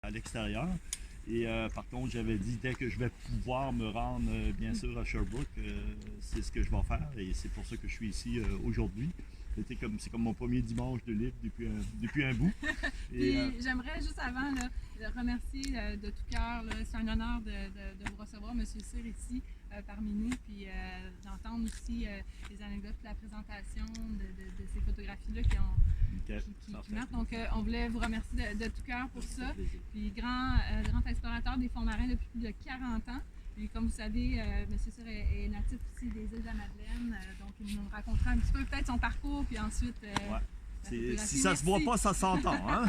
à l'extérieur. Et par contre, j'avais dit, dès que je vais pouvoir me rendre, bien sûr, à Sherbrooke, c'est ce que je vais faire. Et c'est pour ça que je suis ici aujourd'hui. C'est comme mon premier dimanche de libre depuis un bout. Puis j'aimerais juste avant là, remercier de tout cœur. C'est un honneur de vous recevoir, M. Cyr, ici parmi nous, puis d'entendre aussi les anecdotes de la présentation de ces photographies-là qui marquent. Donc on voulait vous remercier de tout cœur pour ça. Puis grand explorateur des fonds marins depuis plus de 40 ans. Puis comme vous savez, M. Cyr est natif aussi des îles de la Madeleine, donc il nous racontera un petit peu peut-être son parcours, puis ensuite... Si ça se voit pas, ça s'entend. Hein?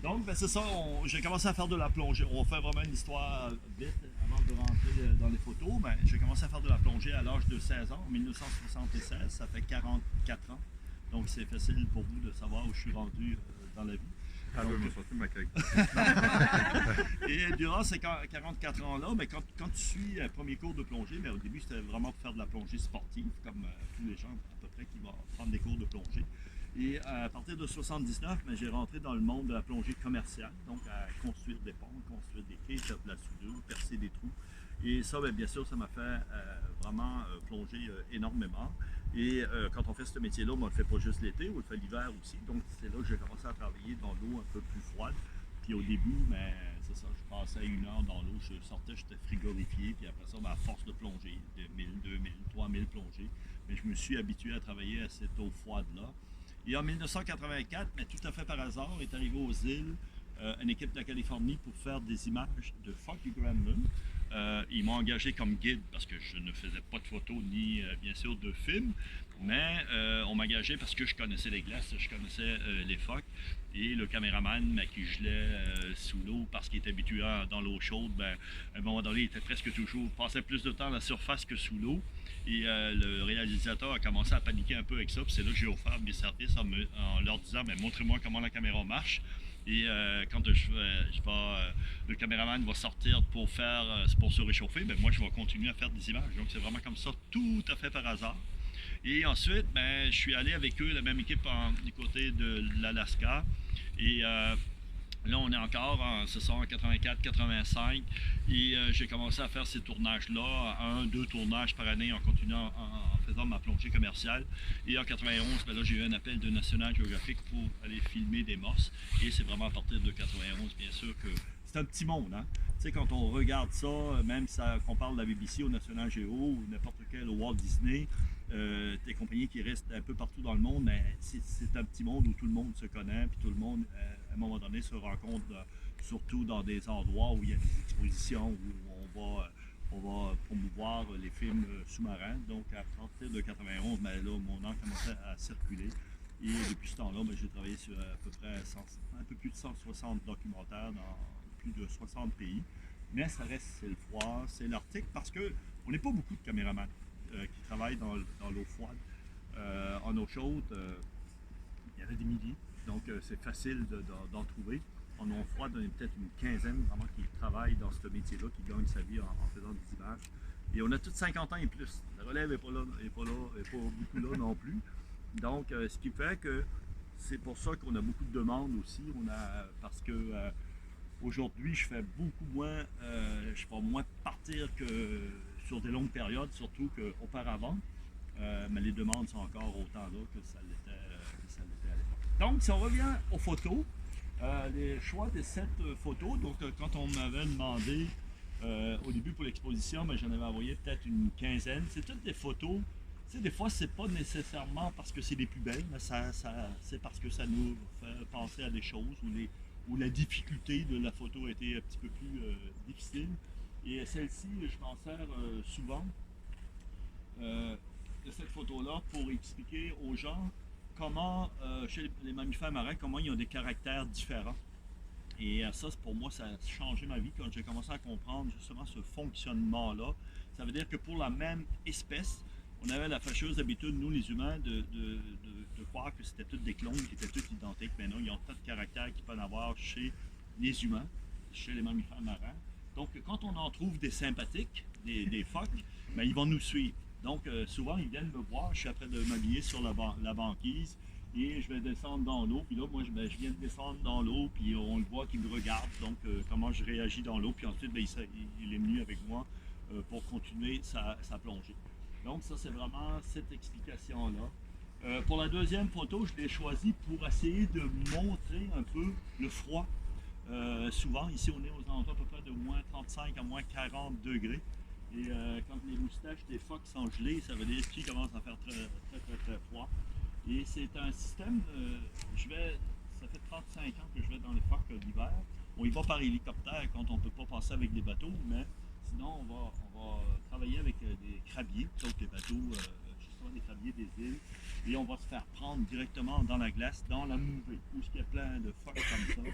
Donc, ben, c'est ça, j'ai commencé à faire de la plongée. On fait vraiment une histoire vite avant de rentrer dans les photos. Ben, j'ai commencé à faire de la plongée à l'âge de 16 ans, en 1976. Ça fait 44 ans. Donc, c'est facile pour vous de savoir où je suis rendu dans la vie. Et durant ces 44 ans-là, ben, quand tu suis un premier cours de plongée, ben, au début c'était vraiment pour faire de la plongée sportive, comme tous les gens à peu près qui vont prendre des cours de plongée. Et à partir de 79, ben, j'ai rentré dans le monde de la plongée commerciale, donc à construire des ponts, construire des quais, faire de la soudure, percer des trous. Et ça, bien sûr, ça m'a fait vraiment plonger énormément. Et quand on fait ce métier-là, on ne le fait pas juste l'été, on le fait l'hiver aussi. Donc, c'est là que j'ai commencé à travailler dans l'eau un peu plus froide. Puis au début, ben, c'est ça, je passais 1 heure dans l'eau, je sortais, j'étais frigorifié. Puis après ça, ben, à force de plonger, de 1000, 2000, 3000 plongées, ben, je me suis habitué à travailler à cette eau froide-là. Et en 1984, ben, tout à fait par hasard, est arrivé aux îles une équipe de la Californie pour faire des images de phoques du Grand Moon. Ils m'ont engagé comme guide parce que je ne faisais pas de photos ni bien sûr de films, mais on m'a engagé parce que je connaissais les glaces, je connaissais les phoques et le caméraman qui gelait sous l'eau parce qu'il était habitué dans l'eau chaude, ben, à un moment donné il était presque toujours, passait plus de temps à la surface que sous l'eau. Et le réalisateur a commencé à paniquer un peu avec ça, puis c'est là que j'ai offert mes services en leur disant ben, montrez-moi comment la caméra marche. Et quand le caméraman va sortir pour se réchauffer, ben moi je vais continuer à faire des images. Donc c'est vraiment comme ça, tout à fait par hasard. Et ensuite, ben, je suis allé avec eux, la même équipe du côté de l'Alaska. Et là, on est encore en 84-85 et j'ai commencé à faire ces tournages-là, 2 tournages par année en continuant en faisant ma plongée commerciale. Et en 91, ben là, j'ai eu un appel de National Geographic pour aller filmer des morses. Et c'est vraiment à partir de 91, bien sûr, que c'est un petit monde. Hein? Tu sais, quand on regarde ça, même qu'on parle de la BBC au National Geo ou n'importe quel au Walt Disney, des compagnies qui restent un peu partout dans le monde, mais c'est un petit monde où tout le monde se connaît, puis tout le monde, à un moment donné, se rencontre, surtout dans des endroits où il y a des expositions, où on va promouvoir les films sous-marins. Donc, à partir de 91, ben, là, mon nom commençait à circuler. Et depuis ce temps-là, ben, j'ai travaillé sur à peu près un peu plus de 160 documentaires dans plus de 60 pays. Mais ça reste, c'est le froid, c'est l'Arctique, parce qu'on n'est pas beaucoup de caméramans qui travaillent dans l'eau froide. En eau chaude, il y en a des milliers, donc c'est facile d'en trouver. En eau froide, on est peut-être une quinzaine vraiment qui travaillent dans ce métier-là, qui gagnent sa vie en faisant des images. Et on a tous 50 ans et plus. La relève n'est pas là, n'est pas beaucoup là non plus. Donc, ce qui fait que c'est pour ça qu'on a beaucoup de demandes aussi. Parce que aujourd'hui, je fais beaucoup moins, je fais moins partir que sur des longues périodes, surtout qu'auparavant. Mais les demandes sont encore autant là que ça l'était à l'époque. Donc, si on revient aux photos, les choix de cette photo, donc quand on m'avait demandé au début pour l'exposition, ben, j'en avais envoyé peut-être une quinzaine. C'est toutes des photos. Tu sais, des fois, c'est pas nécessairement parce que c'est les plus belles, mais c'est parce que ça nous fait penser à des choses où la difficulté de la photo a été un petit peu plus difficile. Et celle-ci, je m'en sers souvent de cette photo-là pour expliquer aux gens comment, chez les mammifères marins, comment ils ont des caractères différents. Et ça, pour moi, ça a changé ma vie quand j'ai commencé à comprendre justement ce fonctionnement-là. Ça veut dire que pour la même espèce, on avait la fâcheuse habitude, nous les humains, de croire que c'était toutes des clones qui étaient toutes identiques. Mais non, ils ont tant de caractères qu'ils peuvent avoir chez les humains, chez les mammifères marins. Donc, quand on en trouve des sympathiques, des phoques, ben, ils vont nous suivre. Donc, souvent, ils viennent me voir, je suis après de m'habiller sur la banquise, et je vais descendre dans l'eau. Puis là, moi, je viens de descendre dans l'eau, puis on le voit qu'il me regarde, donc comment je réagis dans l'eau. Puis ensuite, il est venu avec moi pour continuer sa plongée. Donc ça, c'est vraiment cette explication-là. Pour la deuxième photo, je l'ai choisie pour essayer de montrer un peu le froid. Souvent, ici, on est aux alentours à peu près de moins 35 à moins 40 degrés. Et quand les moustaches des phoques sont gelées, ça veut dire qu'il commence à faire très froid. Et c'est un système, ça fait 35 ans que je vais dans les phoques l'hiver. On y va par hélicoptère quand on ne peut pas passer avec des bateaux, mais sinon on va travailler avec des crabiers, sauf les bateaux, justement des crabiers des îles, et on va se faire prendre directement dans la glace, dans la mouvée, où il y a plein de phoques comme ça.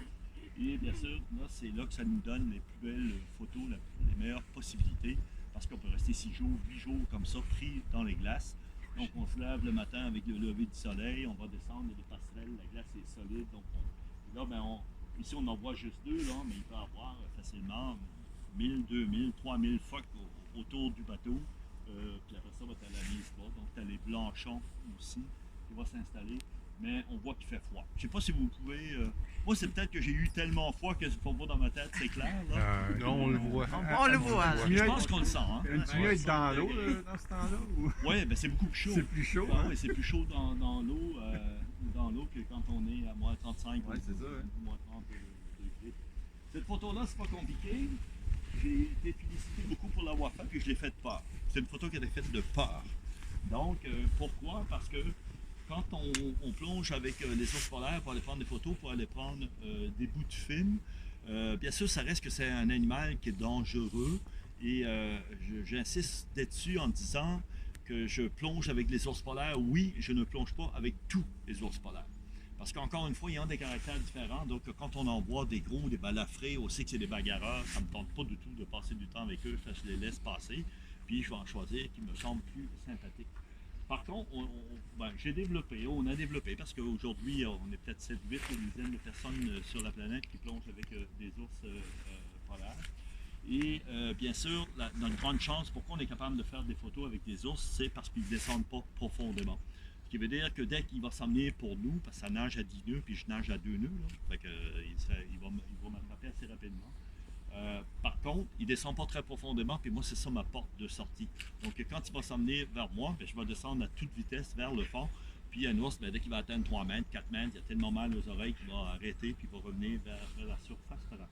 Et bien sûr, là, c'est là que ça nous donne les plus belles photos, les meilleures possibilités, parce qu'on peut rester 6 jours, 8 jours comme ça, pris dans les glaces. Donc on se lève le matin avec le lever du soleil, on va descendre, il y a des passerelles, la glace est solide. Donc là, ici on en voit juste 2, là, mais il peut y avoir facilement 1000, 2000, 3000 phoques autour du bateau. Puis après ça, tu as la mise bas, donc tu as les blanchons aussi qui vont s'installer. Mais on voit qu'il fait froid. Je ne sais pas si vous pouvez. Moi, c'est peut-être que j'ai eu tellement froid que pour moi dans ma tête, c'est clair. Là. Non, on le voit. On le voit. Je pense qu'on le sent. Hein? Tu viens être dans l'eau dans ce temps-là? Ou... Oui, ben c'est beaucoup plus chaud. C'est plus chaud. Ah, oui, c'est plus chaud dans l'eau que quand on est à moins 35 ouais, c'est ça, hein? moins 30 degrés. Cette photo-là, c'est pas compliqué. J'ai été félicité beaucoup pour l'avoir faite, puis je l'ai faite peur. C'est une photo qui a été faite de peur. Donc, pourquoi? Parce que quand on plonge avec les ours polaires pour aller prendre des photos, pour aller prendre des bouts de film, bien sûr, ça reste que c'est un animal qui est dangereux. Et j'insiste là-dessus en disant que je plonge avec les ours polaires. Oui, je ne plonge pas avec tous les ours polaires. Parce qu'encore une fois, ils ont des caractères différents. Donc, quand on en voit des gros, des balafrés, on sait que c'est des bagarreurs. Ça ne me tente pas du tout de passer du temps avec eux. Je les laisse passer. Puis, je vais en choisir qui me semble plus sympathique. Par contre, on a développé, parce qu'aujourd'hui, on est peut-être 7, 8, une dizaine de personnes sur la planète qui plongent avec des ours polaires. Et bien sûr, notre grande chance, pourquoi on est capable de faire des photos avec des ours, c'est parce qu'ils ne descendent pas profondément. Ce qui veut dire que dès qu'il va s'emmener pour nous, parce que ça nage à 10 nœuds, puis je nage à 2 nœuds, là, fait que, il va m'attraper assez rapidement. Par contre, il ne descend pas très profondément, puis moi, c'est ça ma porte de sortie. Donc, quand il va s'emmener vers moi, bien, je vais descendre à toute vitesse vers le fond. Puis, un ours, bien, dès qu'il va atteindre 3 mètres, 4 mètres, il y a tellement mal aux oreilles qu'il va arrêter, puis il va revenir vers la surface par après.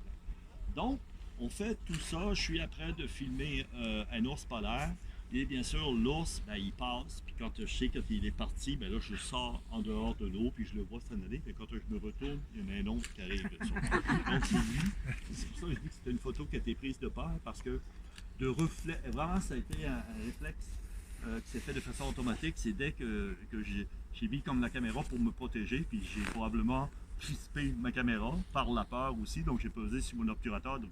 Donc, on fait tout ça. Je suis après de filmer un ours polaire. Et bien sûr, l'ours, ben, il passe. Puis quand je sais qu'il est parti, ben là, je sors en dehors de l'eau, puis je le vois s'en aller. Et quand je me retourne, il y en a un autre qui arrive. Donc, c'est lui. C'est pour ça que je dis que c'était une photo qui a été prise de peur, parce que de reflet, vraiment, ça a été un réflexe qui s'est fait de façon automatique. C'est dès que j'ai mis comme la caméra pour me protéger, puis j'ai probablement crispé ma caméra par la peur aussi, donc j'ai posé sur mon obturateur, donc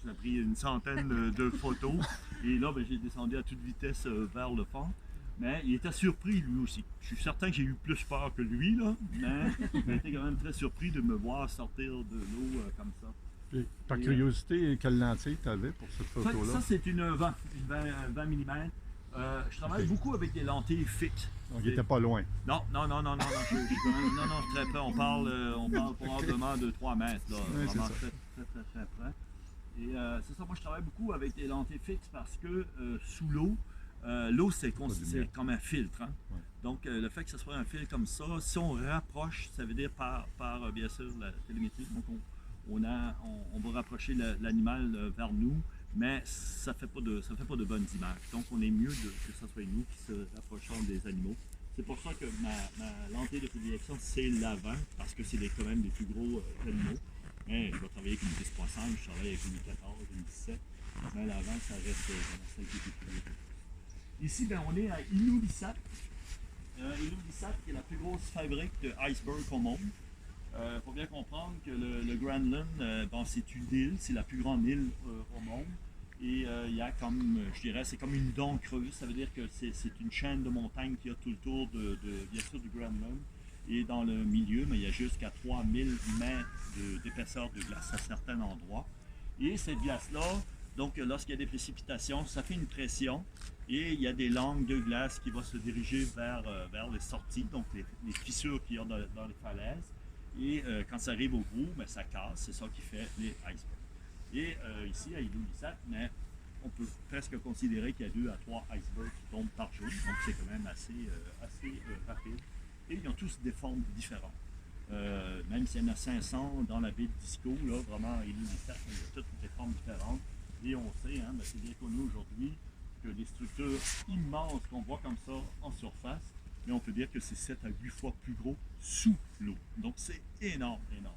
ça a pris une centaine de photos, et là ben, j'ai descendu à toute vitesse vers le fond, mais il était surpris lui aussi. Je suis certain que j'ai eu plus peur que lui, là, mais il était quand même très surpris de me voir sortir de l'eau comme ça. Puis, par curiosité, quelle lentille tu avais pour cette photo-là? Ça c'est une 20 mm. Je travaille beaucoup avec des lentilles fixes. Donc, il n'était pas loin. Non, très près. On parle probablement de 3 mètres, là, oui, vraiment très près. Et c'est ça, moi je travaille beaucoup avec des lentilles fixes parce que sous l'eau, l'eau c'est comme un filtre. Hein? Ouais. Donc le fait que ce soit un filtre comme ça, si on rapproche, ça veut dire par bien sûr la télémétrie, donc on va rapprocher l'animal vers nous. Mais ça ne fait pas de bonnes images. Donc, on est mieux que ce soit nous qui se rapprochons des animaux. C'est pour ça que ma lentille de prédilection, c'est l'avant, parce que c'est quand même les plus gros animaux. Mais je vais travailler avec une 10.5, je travaille avec une 14, une 17. Mais l'avant, ça reste celle qui est plus gros. Ici, ben, on est à Ilulissat. Ilulissat, qui est la plus grosse fabrique de iceberg au monde. Il faut bien comprendre que le Greenland, c'est une île, c'est la plus grande île au monde. Et il y a comme, je dirais, c'est comme une dent creuse. Ça veut dire que c'est une chaîne de montagnes qui a tout le tour bien sûr, du Greenland. Et dans le milieu, mais il y a jusqu'à 3000 mètres d'épaisseur de glace à certains endroits. Et cette glace-là, Donc, lorsqu'il y a des précipitations, ça fait une pression et il y a des langues de glace qui vont se diriger vers les sorties, donc les fissures qu'il y a dans les falaises. Et quand ça arrive au bout, ben, ça casse. C'est ça qui fait les icebergs. Et ici, à Ilulissat, mais on peut presque considérer qu'il y a 2 à 3 icebergs qui tombent par jour. Donc, c'est quand même assez rapide. Et ils ont tous des formes différentes. Même s'il y en a 500 dans la baie de Disco, là, vraiment, Ilulissat, il y a toutes des formes différentes. Et on sait, hein, c'est bien connu aujourd'hui, que les structures immenses qu'on voit comme ça en surface, mais on peut dire que c'est 7 à 8 fois plus gros sous l'eau. Donc c'est énorme, énorme.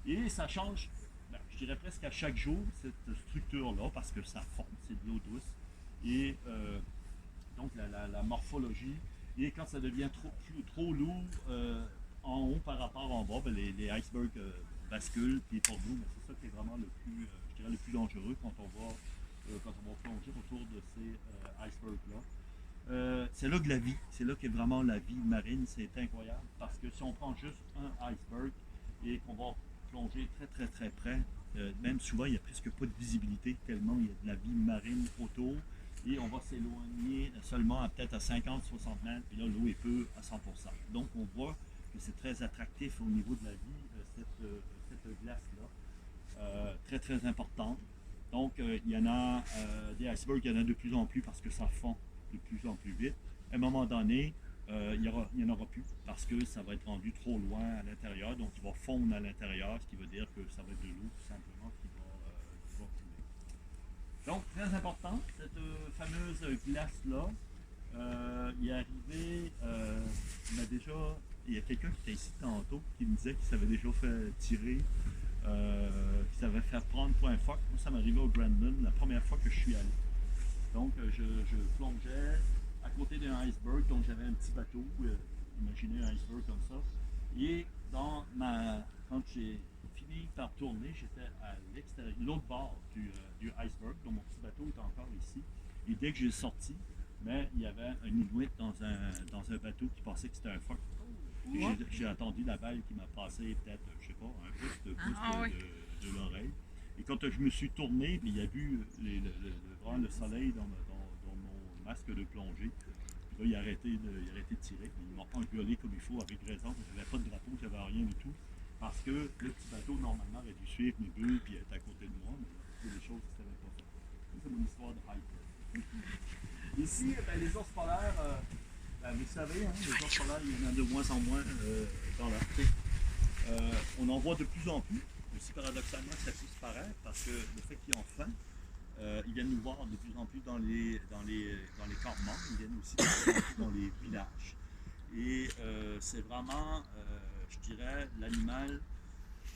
Et ça change, ben, je dirais presque à chaque jour, cette structure-là, parce que ça fond, c'est de l'eau douce. Et donc la morphologie, et quand ça devient trop lourd en haut par rapport en bas, ben, les icebergs basculent, puis pour nous, ben, c'est ça qui est vraiment le plus, je dirais, le plus dangereux quand on va plonger autour de ces icebergs-là. C'est là que la vie, c'est là que vraiment la vie marine, c'est incroyable, parce que si on prend juste un iceberg et qu'on va plonger très près, même souvent il n'y a presque pas de visibilité tellement il y a de la vie marine autour, et on va s'éloigner seulement peut-être à 50-60 mètres, et là l'eau est peu à 100%. Donc on voit que c'est très attractif au niveau de la vie, cette glace-là, très importante. Donc, il y en a des icebergs, il y en a de plus en plus parce que ça fond de plus en plus vite. À un moment donné, il n'y en aura plus parce que ça va être rendu trop loin à l'intérieur. Donc, il va fondre à l'intérieur, ce qui veut dire que ça va être de l'eau tout simplement qui va couler. Donc, très important, cette fameuse glace-là. Il est arrivé, déjà, il y a quelqu'un qui était ici tantôt qui me disait qu'il s'avait déjà fait tirer. Qui s'avait fait prendre pour un phoque. Moi, ça m'est arrivé au Brandon la première fois que je suis allé. Donc, je plongeais à côté d'un iceberg, donc j'avais un petit bateau, imaginez un iceberg comme ça. Et quand j'ai fini par tourner, j'étais à l'extérieur, l'autre bord du iceberg, donc mon petit bateau était encore ici. Et dès que j'ai sorti, mais il y avait un Inuit dans un bateau qui pensait que c'était un phoque. J'ai attendu la balle qui m'a passé peut-être, je sais pas, un pouce de l'oreille. Et quand je me suis tourné, il y a vu le soleil dans mon masque de plongée. Puis là, il a arrêté de tirer. Il m'a engueulé comme il faut, avec raison. Je n'avais pas de drapeau, je n'avais rien du tout. Parce que le petit bateau, normalement, aurait dû suivre mes bulles et être à côté de moi. Mais c'est des choses qui ne savaient pas faire. C'est mon histoire de hiker. Ici, les ours polaires. Vous savez, hein, les ours polaires, il y en a de moins en moins dans l'Arctique. On en voit de plus en plus. Aussi paradoxalement, ça puisse paraître parce que le fait qu'ils ont faim, ils viennent nous voir de plus en plus dans les campements, ils viennent aussi de plus en plus dans les villages. Et c'est vraiment, je dirais, l'animal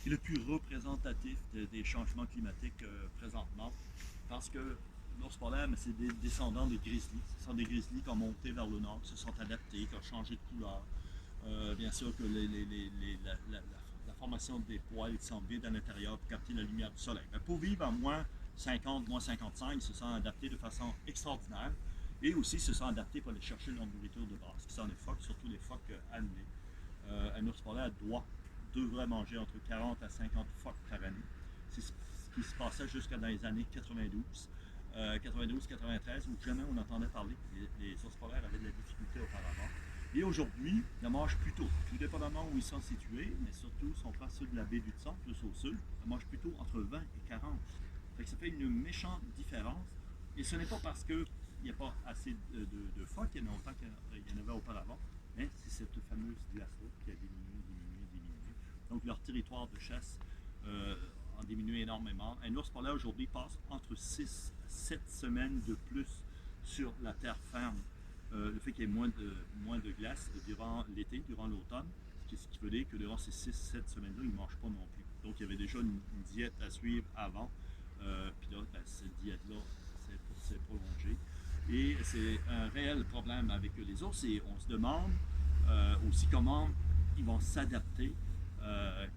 qui est le plus représentatif des changements climatiques présentement. Parce que l'ours polaire, c'est des descendants des grizzlies. Ce sont des grizzlies qui ont monté vers le nord, qui se sont adaptés, qui ont changé de couleur. Bien sûr que la formation des poils sont vides à l'intérieur pour capter la lumière du soleil. Mais pour vivre à moins 50, moins 55, ils se sont adaptés de façon extraordinaire et aussi se sont adaptés pour aller chercher leur nourriture de base, qui sont les phoques, surtout les phoques annelés. Un ours polaire devrait manger entre 40 à 50 phoques par année. C'est ce qui se passait jusqu'à dans les années 92. 92-93, où jamais on entendait parler que les ours polaires avaient de la difficulté auparavant. Et aujourd'hui, ils mangent plutôt, tout dépendamment où ils sont situés, mais surtout si on prend ceux de la baie du Tson, plus au sud, ils mangent plutôt entre 20 et 40. Ça fait une méchante différence. Et ce n'est pas parce qu'il n'y a pas assez de phoques, il y en a autant qu'il y en avait auparavant, mais c'est cette fameuse glace-là qui a diminué. Donc leur territoire de chasse a diminué énormément. Un ours polaire aujourd'hui passe entre 6 à 7 semaines de plus sur la terre ferme. Le fait qu'il y ait moins de glace durant l'été, durant l'automne, ce qui veut dire que durant ces 6-7 semaines-là, ils ne mangent pas non plus. Donc il y avait déjà une diète à suivre avant. Puis là, cette diète-là s'est prolongée. Et c'est un réel problème avec les ours. Et on se demande aussi comment ils vont s'adapter,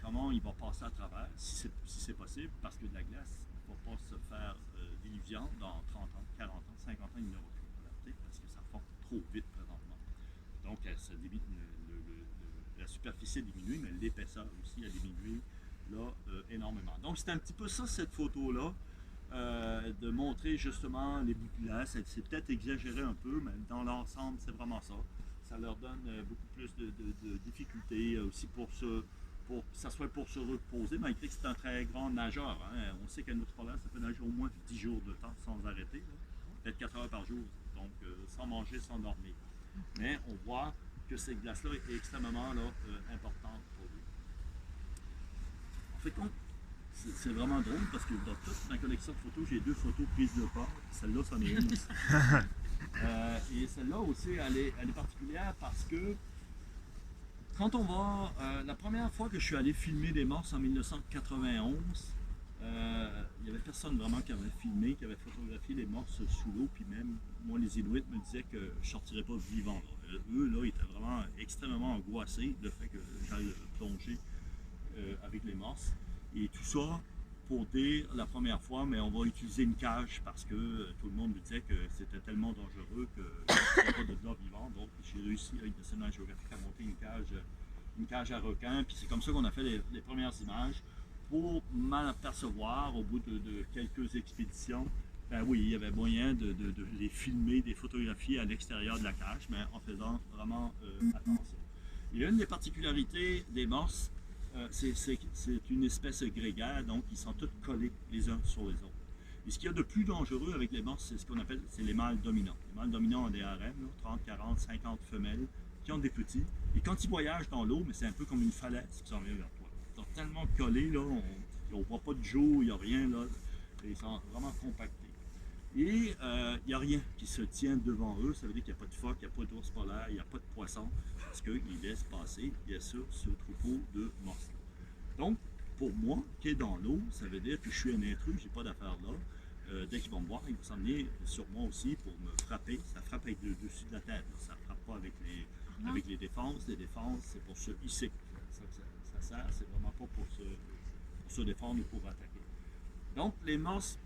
comment ils vont passer à travers, si c'est possible, parce que de la glace ne va pas se faire diluviante dans 30 ans, 40 ans, 50 ans, il n'aura plus adapté parce que ça fond trop vite présentement. Donc, ça diminue, la superficie a diminué, mais l'épaisseur aussi a diminué là, énormément. Donc, c'est un petit peu ça, cette photo-là. de montrer justement les bouts de glace. C'est peut-être exagéré un peu, mais dans l'ensemble, c'est vraiment ça. Ça leur donne beaucoup plus de difficultés aussi pour que ça soit pour se reposer, malgré que c'est un très grand nageur. Hein. On sait qu'un outre-polaire, ça peut nager au moins 10 jours de temps sans arrêter, peut-être 4 heures par jour, donc sans manger, sans dormir. Mais on voit que cette glace-là est extrêmement importante pour lui. En fait, c'est vraiment drôle parce que dans toute ma collection de photos, j'ai 2 photos prises de part. Celle-là, c'en est une aussi. Et celle-là aussi, elle est particulière parce que quand on va. La première fois que je suis allé filmer des morses en 1991, il n'y avait personne vraiment qui avait filmé, qui avait photographié les morses sous l'eau. Puis même, moi, les Inuits me disaient que je ne sortirais pas vivant. Eux, là, étaient vraiment extrêmement angoissés du fait que j'aille plonger avec les morses. Et tout ça pour dire la première fois, mais on va utiliser une cage parce que tout le monde me disait que c'était tellement dangereux que je ne pas de là vivant. Donc j'ai réussi avec National Geographic à monter une cage à requins. Puis c'est comme ça qu'on a fait les premières images pour m'apercevoir au bout de quelques expéditions. Ben oui, il y avait moyen de les filmer, des photographies à l'extérieur de la cage, mais en faisant vraiment attention. Et une des particularités des morses, c'est une espèce grégaire, donc ils sont tous collés les uns sur les autres. Et ce qu'il y a de plus dangereux avec les morses, c'est ce qu'on appelle les mâles dominants. Les mâles dominants ont des harems, 30, 40, 50 femelles, qui ont des petits. Et quand ils voyagent dans l'eau, c'est un peu comme une falaise qui s'en vient vers toi. Ils sont tellement collés, là, on ne voit pas de jour, il n'y a rien, là, et ils sont vraiment compactés. Et il n'y a rien qui se tient devant eux, ça veut dire qu'il n'y a pas de phoque, il n'y a pas d'ours polaire, il n'y a pas de poisson, parce qu'ils laissent passer, bien sûr, ce troupeau de morses. Donc, pour moi, qui est dans l'eau, ça veut dire que je suis un intrus, je n'ai pas d'affaires là. Dès qu'ils vont me voir, ils vont s'en venir sur moi aussi pour me frapper. Ça frappe avec le dessus de la tête, là. Ça ne frappe pas avec les défenses. Les défenses, c'est pour se hisser. Ça sert, c'est vraiment pas pour se défendre ou pour attaquer. Donc, les morses,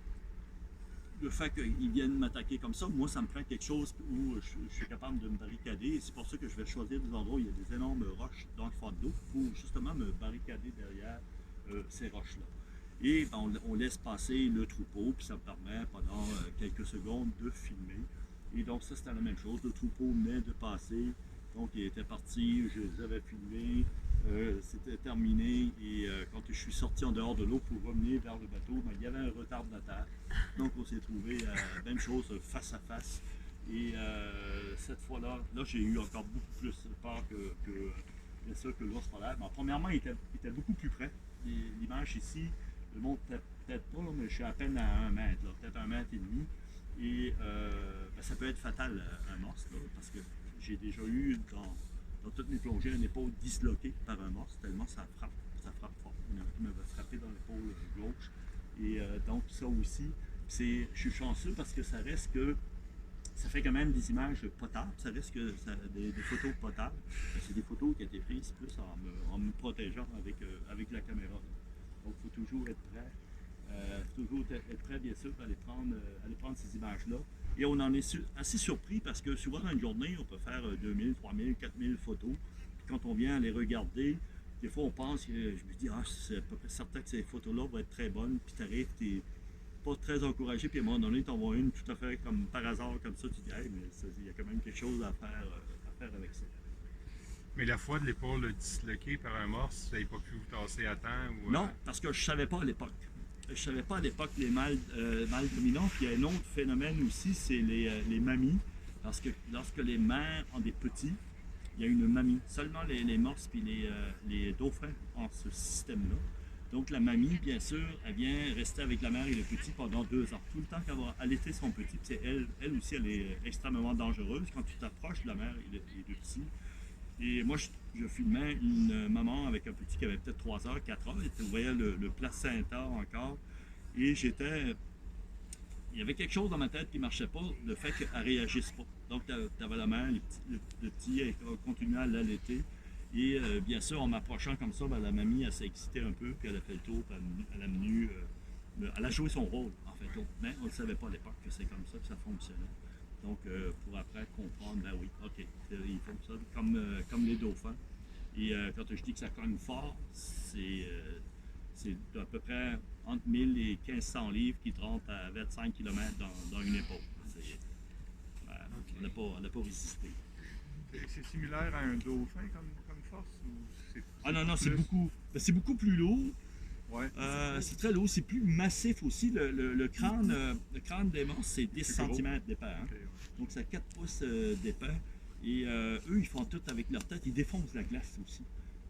le fait qu'ils viennent m'attaquer comme ça, moi, ça me prend quelque chose où je suis capable de me barricader. Et c'est pour ça que je vais choisir des endroits où il y a des énormes roches dans le fond de l'eau pour justement me barricader derrière ces roches-là. Et ben, on laisse passer le troupeau, puis ça me permet pendant quelques secondes de filmer. Et donc ça, c'était la même chose. Le troupeau venait de passer, donc il était parti, je les avais filmés. C'était terminé et quand je suis sorti en dehors de l'eau pour revenir vers le bateau, ben, il y avait un retardataire. Donc on s'est trouvé même chose face à face. Et cette fois-là, j'ai eu encore beaucoup plus peur que l'ours polaire. Ben, premièrement, il était beaucoup plus près. L'image ici, le monde peut-être pas, mais je suis à peine à 1 mètre, peut-être 1 mètre et demi. Et ben, ça peut être fatal un morse, là, parce que j'ai déjà eu dans toutes mes plongées, une épaule disloquée par un morse, tellement ça frappe fort. Il y en a qui m'avait frappé dans l'épaule gauche. Et donc ça aussi, je suis chanceux parce que ça reste que ça fait quand même des images potables, ça reste que des photos potables. C'est des photos qui ont été prises plus en me protégeant avec la caméra. Donc il faut toujours être prêt, bien sûr, à aller prendre ces images-là. Et on en est assez surpris parce que souvent dans une journée, on peut faire 2000, 3000, 4000 photos. Puis quand on vient les regarder, des fois on pense que je me dis, c'est à peu près certain que ces photos-là vont être très bonnes. Puis tu arrives, tu n'es pas très encouragé. Puis à un moment donné, tu en vois une tout à fait comme par hasard, comme ça. Tu dis, hey, mais il y a quand même quelque chose à faire avec ça. Mais la fois de l'épaule disloquée par un morse, vous n'avez pas pu vous tasser à temps? Ou, Non, parce que je ne savais pas à l'époque. Je ne savais pas à l'époque les mâles dominants. Puis il y a un autre phénomène aussi, c'est les mamies. Parce que lorsque les mères ont des petits, il y a une mamie. Seulement les morses et les dauphins ont ce système-là. Donc la mamie, bien sûr, elle vient rester avec la mère et le petit pendant 2 ans. Tout le temps qu'elle va allaiter son petit. Puis elle aussi, elle est extrêmement dangereuse. Quand tu t'approches de la mère et du petit. Et moi, je filmais une maman avec un petit qui avait peut-être 3 heures, 4 heures. Et tu voyais le placenta encore. Et il y avait quelque chose dans ma tête qui ne marchait pas, le fait qu'elle ne réagisse pas. Donc, tu avais la mère, le petit, elle continuait à l'allaiter. Et bien sûr, en m'approchant comme ça, ben, la mamie, elle s'est excitée un peu, puis elle a fait le tour, puis elle a joué son rôle, en fait. Mais on ne savait pas à l'époque que c'est comme ça que ça fonctionnait. Donc, pour après comprendre, ben oui, OK, ils font ça comme les dauphins. Et quand je dis que ça cogne fort, c'est c'est à peu près entre 1000 et 1500 livres qui te rentrent à 25 km dans une épaule. On n'a pas résisté. C'est similaire à un dauphin comme force ou c'est Ah non, plus- c'est beaucoup plus lourd. Ouais. C'est très lourd, c'est plus massif aussi. Le crâne des morses, c'est 10 C'est gros. cm d'épais. Hein? Ok, ouais. Donc, c'est 4 pouces d'épais. Et eux, ils font tout avec leur tête. Ils défoncent la glace aussi.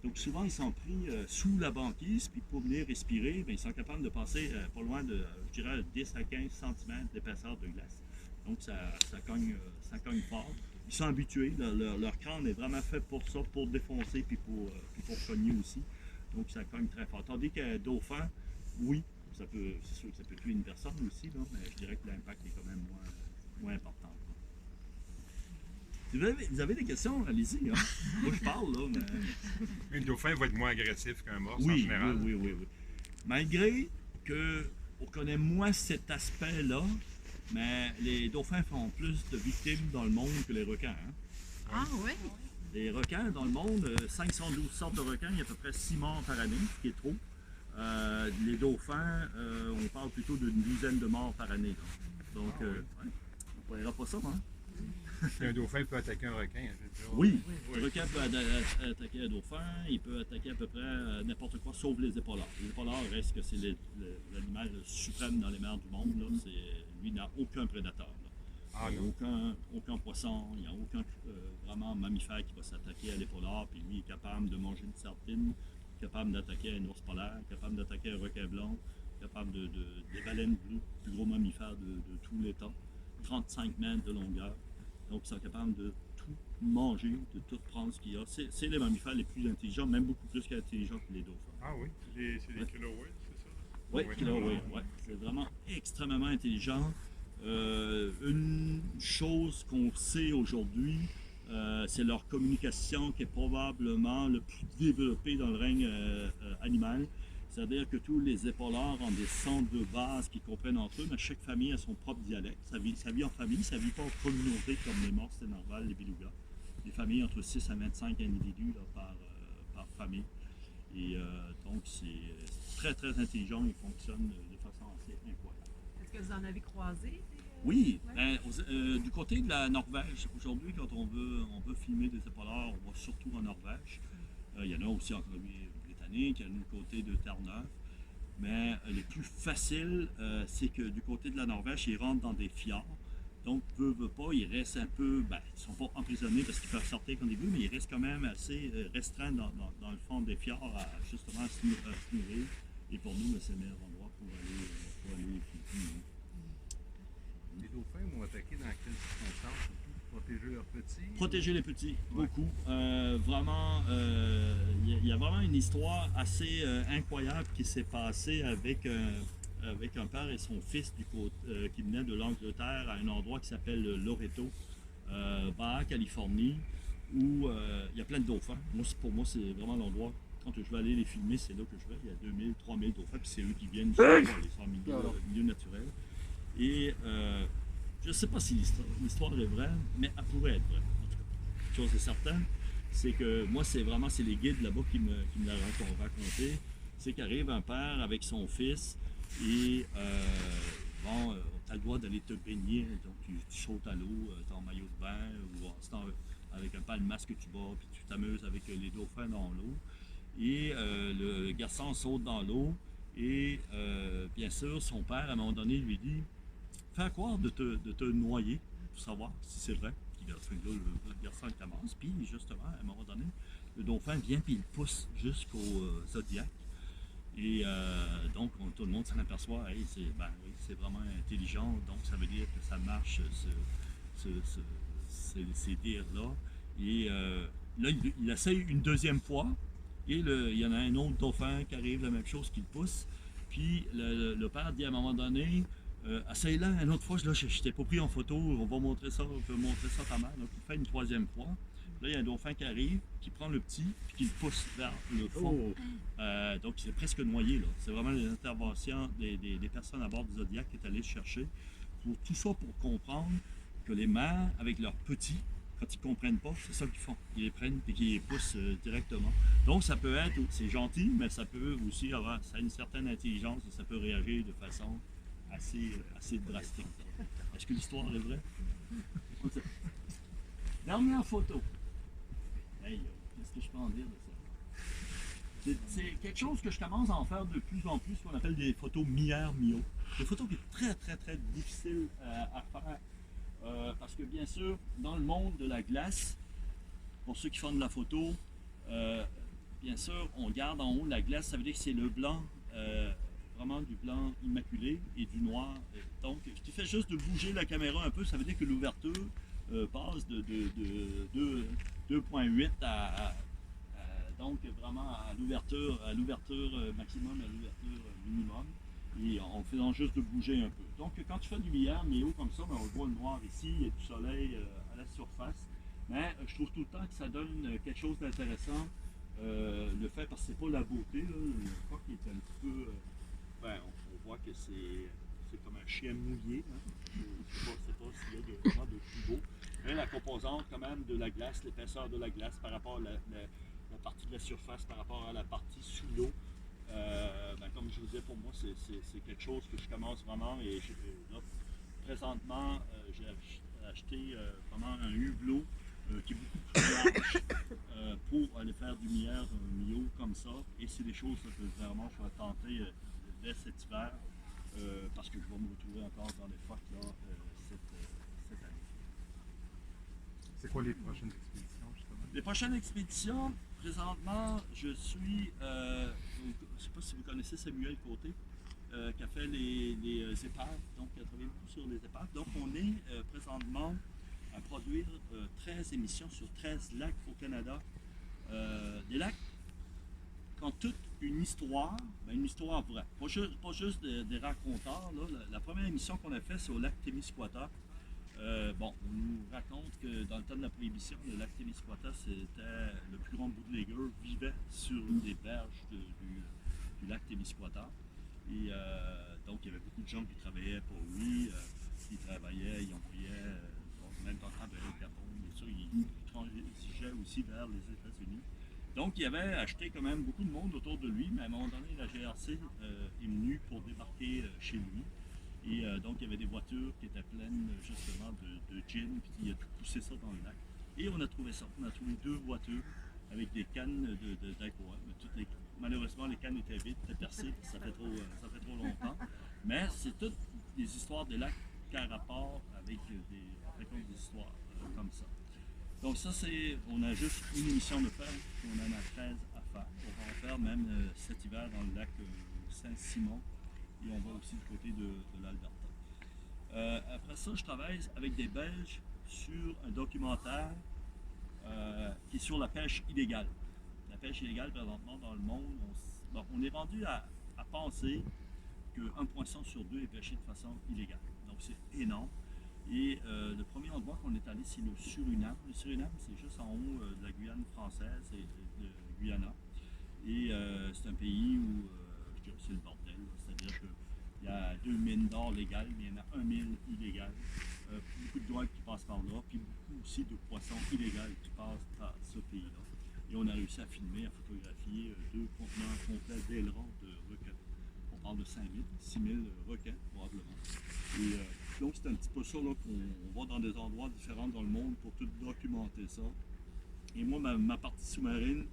Donc, souvent, ils sont pris sous la banquise. Puis, pour venir respirer, bien, ils sont capables de passer pas loin de, je dirais, 10 à 15 cm d'épaisseur de glace. Donc, ça cogne fort. Ils sont habitués. Leur crâne est vraiment fait pour ça, pour défoncer puis pour cogner aussi. Donc, ça cogne très fort. Tandis qu'un dauphin, oui, c'est sûr que ça peut tuer une personne aussi, là, mais je dirais que l'impact est quand même moins important. Si vous avez des questions, allez-y. Hein? Moi, je parle, là, mais... Un dauphin va être moins agressif qu'un morse en Oui, général. oui. Malgré qu'on connaît moins cet aspect-là, mais les dauphins font plus de victimes dans le monde que les requins. Hein? Ah oui? Les requins, dans le monde, 512 sortes de requins, il y a à peu près 6 morts par année, ce qui est trop. Les dauphins, on parle plutôt d'une dizaine de morts par année. Là. Donc, ouais, on ne verra pas ça, hein? Un dauphin peut attaquer un requin. Je veux dire. Oui, le requin peut attaquer un dauphin, il peut attaquer à peu près n'importe quoi, sauf les épaulards. Les épaulards restent que c'est l'animal suprême dans les mers du monde. Là. Lui n'a aucun prédateur. Là. Ah Il n'y a non. aucun poisson, il n'y a aucun vraiment mammifère qui va s'attaquer à l'épaulard, puis lui est capable de manger une sardine, capable d'attaquer un ours polaire, capable d'attaquer un requin blanc, capable des baleines bleues, plus gros mammifères de tous les temps, 35 mètres de longueur. Donc, ils sont capables de tout manger, de tout prendre ce qu'il y a. C'est les mammifères les plus intelligents, même beaucoup plus intelligents que les dauphins. Ah oui. C'est des killer whales, c'est ça? Oui, Oui. c'est vraiment extrêmement intelligent. Une chose qu'on sait aujourd'hui, c'est leur communication qui est probablement le plus développée dans le règne animal. C'est-à-dire que tous les épaulards ont des centres de base qui comprennent entre eux, mais chaque famille a son propre dialecte. Ça vit en famille, ça ne vit pas en communauté comme les morses, les narvals, les belugas. Des familles entre 6 à 25 individus là, par famille. Et donc, c'est très, très intelligent. Ils fonctionnent de façon assez incroyable. Est-ce que vous en avez croisé? Oui, Ouais. du côté de la Norvège, aujourd'hui, quand on veut filmer des épaulards, on va surtout en Norvège. Il y en a aussi en Colombie-Britannique, il y en a du côté de Terre-Neuve. Mais les plus faciles, c'est que du côté de la Norvège, ils rentrent dans des fjords. Donc, veut pas, ils restent un peu, ils ne sont pas emprisonnés parce qu'ils peuvent sortir quand ils veulent, mais ils restent quand même assez restreints dans le fond des fjords à justement se nourrir. Et pour nous, c'est le meilleur endroit pour aller filmer. Les dauphins vont attaquer dans quelles circonstances? Surtout protéger leurs petits? Protéger les petits, Ouais. beaucoup. Vraiment, il y a vraiment une histoire assez incroyable qui s'est passée avec un père et son fils qui venaient de l'Angleterre à un endroit qui s'appelle Loreto, Baja, Californie, où il y a plein de dauphins. Pour moi, c'est vraiment l'endroit. Quand je vais aller les filmer, c'est là que je vais. Il y a 2000, 3000 dauphins, puis c'est eux qui viennent sur les milieux naturels. Et je ne sais pas si l'histoire est vraie, mais elle pourrait être vraie. En tout cas, une chose est certaine, c'est que moi, c'est les guides là-bas qui me l'ont raconté. C'est qu'arrive un père avec son fils et tu as le droit d'aller te baigner. Donc, tu sautes à l'eau, tu es en maillot de bain ou avec un palmas que tu bats, puis tu t'amuses avec les dauphins dans l'eau. Et le garçon saute dans l'eau et bien sûr, son père, à un moment donné, lui dit fais croire de te noyer pour savoir si c'est vrai. Puis là, le garçon commence, puis justement, à un moment donné, le dauphin vient puis il pousse jusqu'au Zodiac. Et donc, tout le monde s'en aperçoit, hey, c'est vraiment intelligent, donc ça veut dire que ça marche, ces dires-là. Et là, il essaye une deuxième fois, et il y en a un autre dauphin qui arrive, la même chose, qui le pousse. Puis le père dit à un moment donné, essaye-la une autre fois, là, je t'ai pas pris en photo, on va montrer ça, à ta mère. Donc, il fait une troisième fois. Là, il y a un dauphin qui arrive, qui prend le petit, puis qui le pousse vers le fond. Donc, il est presque noyé, là. C'est vraiment les interventions des personnes à bord du Zodiac qui est allé le chercher. Tout ça pour comprendre que les mères, avec leurs petits, quand ils ne comprennent pas, c'est ça qu'ils font. Ils les prennent et qu'ils les poussent directement. Donc, ça peut être, c'est gentil, mais ça peut aussi avoir, ça a une certaine intelligence et ça peut réagir de façon assez drastique. Est-ce que l'histoire est vraie? Dernière photo. Hey, qu'est-ce que je peux en dire de ça? C'est quelque chose que je commence à en faire de plus en plus, ce qu'on appelle des photos mi-air, mi-haut. Des photos qui sont très difficiles à faire. Parce que bien sûr, dans le monde de la glace, pour ceux qui font de la photo, bien sûr, on garde en haut la glace, ça veut dire que c'est le blanc, vraiment du blanc immaculé et du noir. Donc, tu fais juste de bouger la caméra un peu, ça veut dire que l'ouverture passe de 2.8 donc vraiment à l'ouverture maximum, à l'ouverture minimum, et en faisant juste de bouger un peu. Donc quand tu fais du mi-air, mi-haut comme ça, ben, on voit le noir ici, il y a du soleil à la surface, mais je trouve tout le temps que ça donne quelque chose d'intéressant, le fait, parce que c'est pas la beauté, là, le coq est un petit peu, ben, on voit que c'est comme un chien mouillé, hein. Je ne sais pas s'il y a vraiment de plus beau, mais la composante quand même de la glace, l'épaisseur de la glace par rapport à la partie de la surface par rapport à la partie sous l'eau. Ben, comme je vous disais, pour moi, c'est quelque chose que je commence vraiment. Et là, présentement, j'ai acheté vraiment un hublot qui est beaucoup plus large pour aller faire du mi-air, mi-haut comme ça. Et c'est des choses que vraiment je vais tenter dès cet hiver parce que je vais me retrouver encore dans les phoques là, cette année. C'est quoi les prochaines expéditions, justement? Les prochaines expéditions, présentement, je suis, je ne sais pas si vous connaissez Samuel Côté, qui a fait les épaves, donc qui a travaillé beaucoup sur les épaves. Donc on est présentement à produire 13 émissions sur 13 lacs au Canada. Des lacs qui ont toute une histoire, ben une histoire vraie. Pas juste des raconteurs. Là. La première émission qu'on a faite, c'est au lac Témiscouata. Bon, on nous raconte que dans le temps de la prohibition, le lac Témiscouata, c'était le plus grand bootlegger vivait sur les berges du lac Témiscouata. Et donc, il y avait beaucoup de gens qui travaillaient pour lui, ils travaillaient, ils envoyaient, même temps avec le Japon, bien sûr, ils transigeaient aussi vers les États-Unis. Donc, il avait acheté quand même beaucoup de monde autour de lui, mais à un moment donné, la GRC est venue pour débarquer chez lui. Et donc, il y avait des voitures qui étaient pleines justement de gin, puis il a tout poussé ça dans le lac. Et on a trouvé ça. On a trouvé 2 voitures avec des cannes d'alcool. Malheureusement, les cannes étaient vides, étaient percées, ça fait trop longtemps. Mais c'est toutes des histoires de lacs qui ont rapport avec des histoires comme ça. Donc ça, on a juste une émission de faire, puis on en a 13 à faire. On va en faire même cet hiver dans le lac Saint-Simon. Et on va aussi du côté de l'Alberta. Après ça, je travaille avec des Belges sur un documentaire qui est sur la pêche illégale. La pêche illégale, présentement, dans le monde, on est rendu à penser qu'un poisson sur 2 est pêché de façon illégale. Donc c'est énorme. Et le premier endroit qu'on est allé, c'est le Suriname. Le Suriname, c'est juste en haut de la Guyane française et de Guyana. Et c'est un pays où je dirais que c'est le bordel. C'est-à-dire qu'il y a 2 mines d'or légales, mais il y en a 1 mine illégale. Beaucoup de drogue qui passent par là, puis beaucoup aussi de poissons illégaux qui passent par ce pays-là. Et on a réussi à filmer, à photographier 2 conteneurs complets d'ailerons de requins. On parle de 5 000, 6 000 requins probablement. Et donc c'est un petit peu ça là, qu'on va dans des endroits différents dans le monde pour tout documenter ça. Et moi, ma partie sous-marine,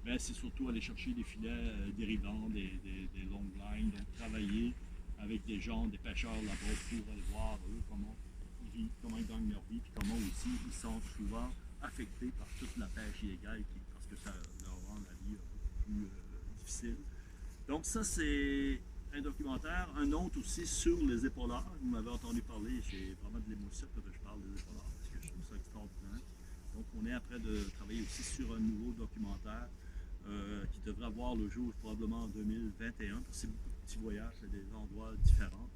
ben, c'est surtout aller chercher des filets dérivants, des long lines, donc travailler avec des gens, des pêcheurs là-bas pour aller voir eux comment ils vivent, comment ils gagnent leur vie, puis comment aussi ils sont souvent affectés par toute la pêche illégale parce que ça leur rend la vie beaucoup plus difficile. Donc ça, c'est un documentaire. Un autre aussi sur les épaulards. Vous m'avez entendu parler, j'ai vraiment de l'émotion quand je parle des épaulards parce que je trouve ça extraordinaire. Donc on est après de travailler aussi sur un nouveau documentaire qui devrait avoir le jour probablement en 2021. Parce que c'est beaucoup de petits voyages à des endroits différents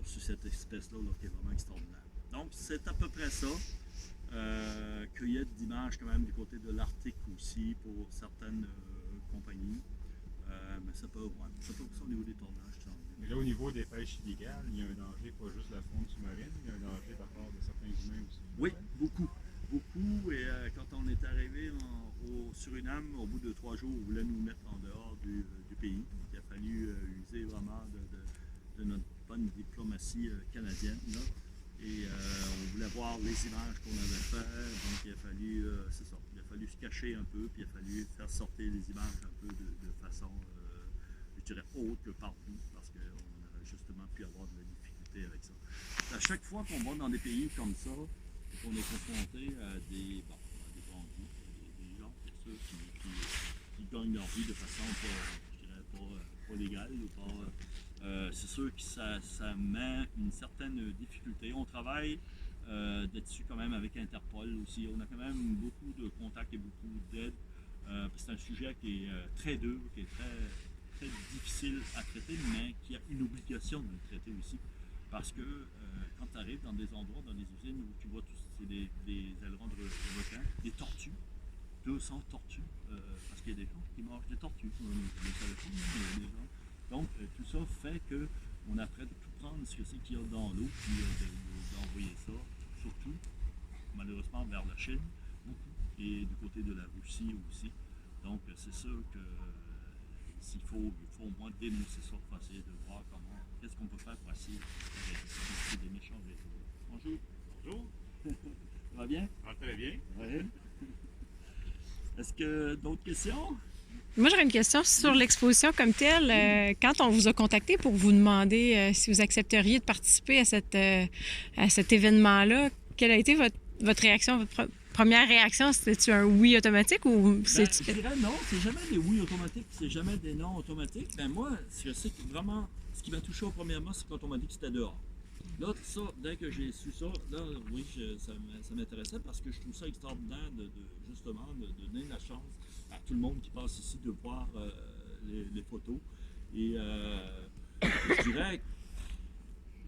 sur cette espèce-là qui est vraiment extraordinaire. Donc c'est à peu près ça. Cueillette d'images quand même du côté de l'Arctique aussi pour certaines compagnies. Mais ça peut ça au niveau des tournages. Mais là, au niveau des pêches illégales, il y a un danger, pas juste la faune sous-marine, il y a un danger de la part de certains humains aussi. Oui, beaucoup. beaucoup. Et quand on est arrivé au Suriname, au bout de 3 jours, on voulait nous mettre en dehors du pays. Donc, il a fallu user vraiment de notre bonne diplomatie canadienne. Là. Et on voulait voir les images qu'on avait faites. Donc, il a fallu, c'est ça, il a fallu se cacher un peu, puis il a fallu faire sortir les images un peu de façon, je dirais, haute que partout, parce qu'on aurait justement pu avoir de la difficulté avec ça. À chaque fois qu'on va dans des pays comme ça, on est confronté à des bandits, des gens, bien sûr, qui gagnent leur vie de façon pas légale. C'est sûr que ça met une certaine difficulté. On travaille là-dessus quand même avec Interpol aussi. On a quand même beaucoup de contacts et beaucoup d'aide. C'est un sujet qui est très dur, qui est très difficile à traiter, mais qui a une obligation de le traiter aussi. Parce que quand tu arrives dans des endroits, dans des usines où tu vois c'est des ailerons de requins, des tortues, 200 tortues, parce qu'il y a des gens qui mangent des tortues. Je ne savais pas, mais il y a des gens. Donc tout ça fait qu'on apprend de tout prendre ce que c'est qu'il y a dans l'eau, puis d'envoyer ça, surtout, malheureusement, vers la Chine, beaucoup, et du côté de la Russie aussi. Donc c'est sûr que s'il faut au moins dénoncer ça pour essayer de voir qu'est-ce qu'on peut faire pour essayer d'arrêter des méchants réseaux. Bonjour. Bonjour. Ça va bien? Ah, très bien. Oui. Est-ce que d'autres questions? Moi, j'aurais une question sur l'exposition comme telle. Quand on vous a contacté pour vous demander si vous accepteriez de participer à cet événement-là, quelle a été votre réaction, votre première réaction? C'était-tu un oui automatique ou c'est... Je dirais non, c'est jamais des oui automatiques, c'est jamais des non automatiques. Ben moi, je sais que vraiment, ce qui m'a touché au premièrement, c'est quand on m'a dit que c'était dehors. Là, ça, dès que j'ai su ça, là, oui, ça m'intéressait parce que je trouve ça extraordinaire justement de donner la chance à tout le monde qui passe ici de voir les photos. Et je dirais,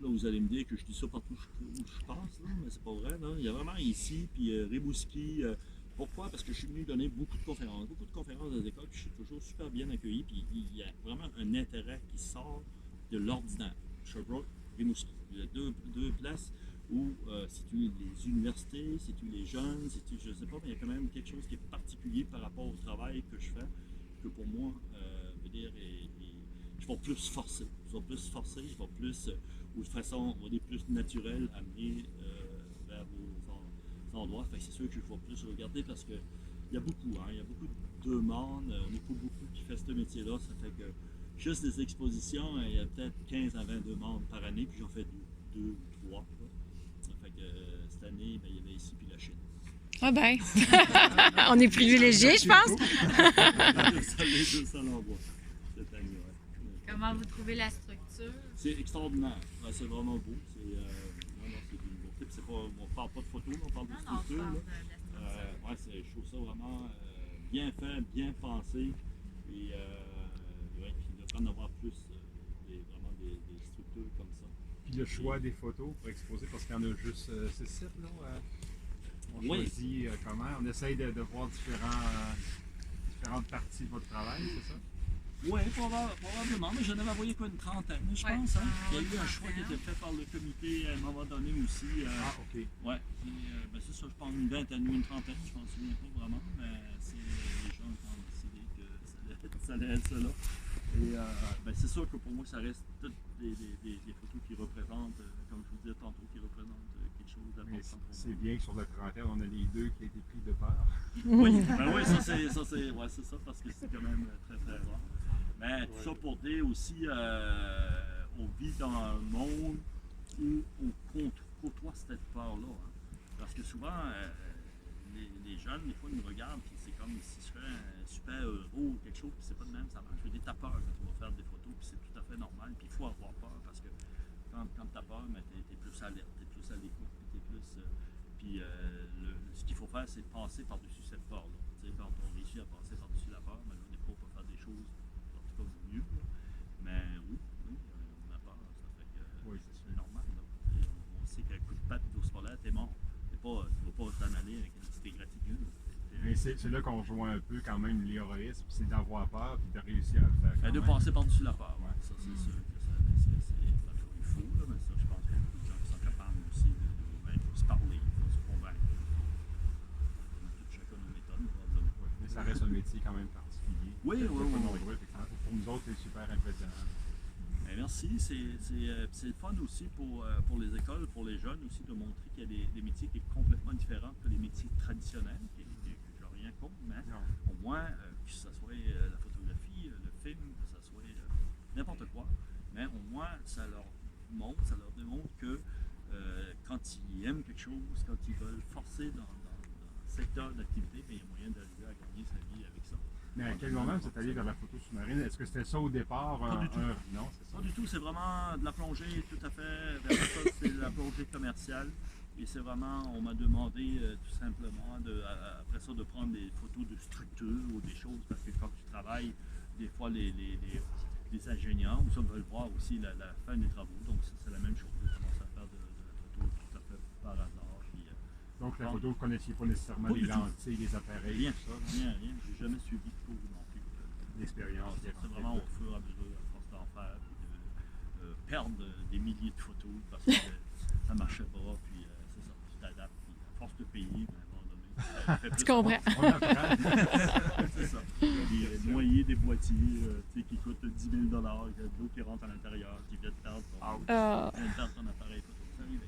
là, vous allez me dire que je dis ça partout où je passe, là, mais c'est pas vrai. Là. Il y a vraiment ici, puis Rimouski. Pourquoi? Parce que je suis venu donner beaucoup de conférences dans les écoles, puis je suis toujours super bien accueilli, puis il y a vraiment un intérêt qui sort de l'ordinaire. Sherbrooke, Rimouski. Il y a deux places où situent les universités, situent les jeunes, je ne sais pas, mais il y a quand même quelque chose qui est particulier par rapport au travail que je fais, que pour moi, veut dire, je vais plus forcer. Je vais plus, ou de façon, on va dire, plus naturelle, amener vers vos endroits. Fait que c'est sûr que je vais plus regarder parce que il y a beaucoup de demandes, on n'est pas beaucoup qui fait ce métier-là, ça fait que juste des expositions, il y a peut-être 15 à 20 demandes par année, puis j'en fais 2 ou 3. Ça fait que cette année, il y avait ici puis la Chine. Ah ben, on est privilégiés, je pense. Les 200 endroits cette année, ouais. Comment vous trouvez la structure? C'est extraordinaire. Ouais, c'est vraiment beau. C'est une beauté. On ne parle pas de photos, on parle de structure. Non, on parle de la structure. Je trouve ça vraiment bien fait, bien pensé. Et il devrait en avoir plus vraiment des structures comme ça. Puis le choix des photos pour exposer, parce qu'il y en a juste 6 là. On choisit comment? On essaye de voir différentes parties de votre travail, c'est ça? Oui, probablement, mais j'en avais envoyé quoi, une trentaine, je pense. Hein? Il y a eu un choix qui était fait par le comité à un moment donné aussi. OK. Oui, c'est ça, je pense une vingtaine ou une trentaine, je m'en souviens pas vraiment, mais c'est les gens qui ont décidé que ça allait être ça là. Et c'est sûr que pour moi, ça reste toutes des photos qui représentent, comme je vous disais tantôt, qui représentent quelque chose d'important pour moi. C'est bien que sur la trentaine, on a les 2 qui ont été pris de peur. Oui, ça c'est ça, parce que c'est quand même très très rare. Mais tout ça pour dire aussi, on vit dans un monde où on côtoie cette peur-là. Hein. Parce que souvent, les jeunes, des fois, ils nous regardent, puis c'est comme si je fais un super héros ou quelque chose, puis c'est pas de même, ça marche. Je veux dire, t'as peur quand tu vas faire des photos, puis c'est tout à fait normal, puis il faut avoir peur, parce que quand t'as peur, t'es plus alerte, t'es plus à l'écoute, puis t'es plus... ce qu'il faut faire, c'est passer par-dessus cette peur-là. Quand on réussit à passer par-dessus la peur, mais on peut pas faire des choses comme mieux. Là. Mais oui, on a peur, ça fait que c'est normal. Là. On sait qu'un coup de patte d'ours polaire, t'es mort. Tu vas pas t'en aller avec une petite égratignure. Mais c'est là qu'on rejoint un peu quand même l'héroïsme, c'est d'avoir peur et de réussir à le faire. De passer par-dessus la peur, ouais. Ça c'est sûr que il faut, là, mais ça je pense qu'il y a beaucoup de gens qui sont capables aussi de se parler, il faut se convaincre. ça reste un métier quand même particulier. Oui, Vous êtes oui, pas oui, nombreux, fait que pour nous autres, c'est super impressionnant. Ben, merci. C'est le fun aussi pour les écoles, pour les jeunes aussi, de montrer qu'il y a des métiers qui sont complètement différents que les métiers traditionnels, que je n'ai rien contre, mais Non. au moins, que ce soit la photographie, le film, que ce soit n'importe quoi, mais au moins, ça leur démontre que quand ils aiment quelque chose, quand ils veulent forcer dans un secteur d'activité, ben, il y a moyen d'arriver à gagner sa vie avec ça. Mais à quel moment vous êtes allé vers la photo sous-marine? Est-ce que c'était ça au départ? Pas du tout. Non, c'est ça. Pas du tout, c'est vraiment de la plongée tout à fait. Vers ça, c'est de la plongée commerciale. Et c'est vraiment, on m'a demandé tout simplement, après ça, de prendre des photos de structures ou des choses, parce que quand tu travailles, des fois, les ingénieurs, ou ça veulent voir aussi la fin des travaux. Donc, c'est la même chose. Je commence à faire de la photo tout à fait par hasard. Puis, Donc la photo, vous ne connaissiez pas nécessairement Pas les du tout. lentilles, les appareils, rien, tout ça? là? rien. J'ai jamais suivi de cours non plus. L'expérience. C'est vraiment au fur et à mesure, à force d'en faire, puis de perdre des milliers de photos parce que ça ne marchait pas, puis c'est ça, tu t'adaptes, puis à force de payer, ben, à un moment donné, ça fait Tu plus comprends. On apprend. c'est ça. Puis noyer des boîtiers tu sais, qui coûtent 10 000 il y a de l'eau qui rentre à l'intérieur, qui vient de perdre ton appareil photo. Ça arrive ça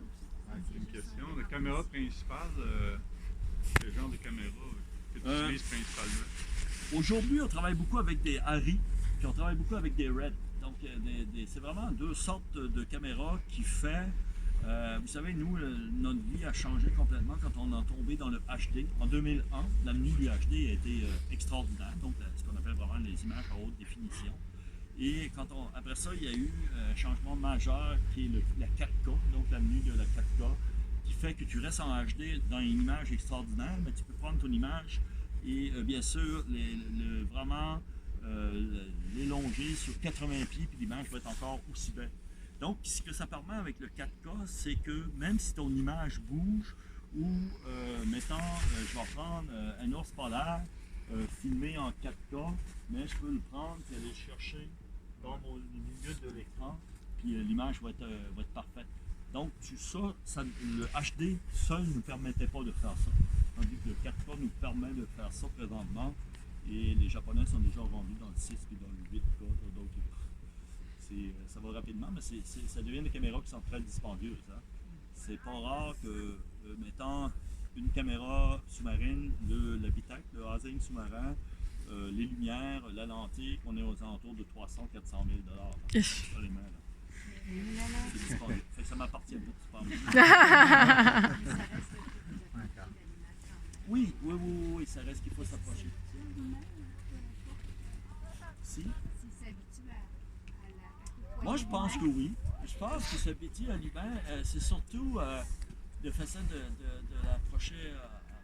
aussi. C'est une question. La caméra principale, quel genre de caméra que tu utilises principalement? Aujourd'hui, on travaille beaucoup avec des Arri, puis on travaille beaucoup avec des Red. Donc, c'est vraiment deux sortes de caméras qui fait. Vous savez, nous, notre vie a changé complètement quand on est tombé dans le HD. En 2001, l'avenue du HD a été extraordinaire, donc ce qu'on appelle vraiment les images à haute définition. Et après ça, il y a eu un changement majeur qui est la 4K, donc l'avenue de la 4K, qui fait que tu restes en HD dans une image extraordinaire, mais tu peux prendre ton image et bien sûr vraiment l'élonger sur 80 pieds, puis l'image va être encore aussi belle. Donc, ce que ça permet avec le 4K, c'est que même si ton image bouge, ou mettons, je vais prendre un ours polaire filmé en 4K, mais je peux le prendre et aller le chercher dans le milieu de l'écran, puis l'image va être parfaite. Donc, le HD seul ne nous permettait pas de faire ça. Tandis que le 4K nous permet de faire ça présentement. Et les Japonais sont déjà rendus dans le 6 et dans le 8K. Donc, ça va rapidement, mais ça devient des caméras qui sont très dispendieuses. Hein. C'est pas rare que, mettons, une caméra sous-marine, l'habitacle, le housing sous-marin, les lumières, la lentille, on est aux alentours de 300 400 000 sur les mains. Là. C'est dispendieux. Fait que ça m'appartient pas, c'est pas Oui, ça reste qu'il faut s'approcher. Si? Moi, je pense que oui. Je pense que s'habituer à l'hiver, c'est surtout de façon de l'approcher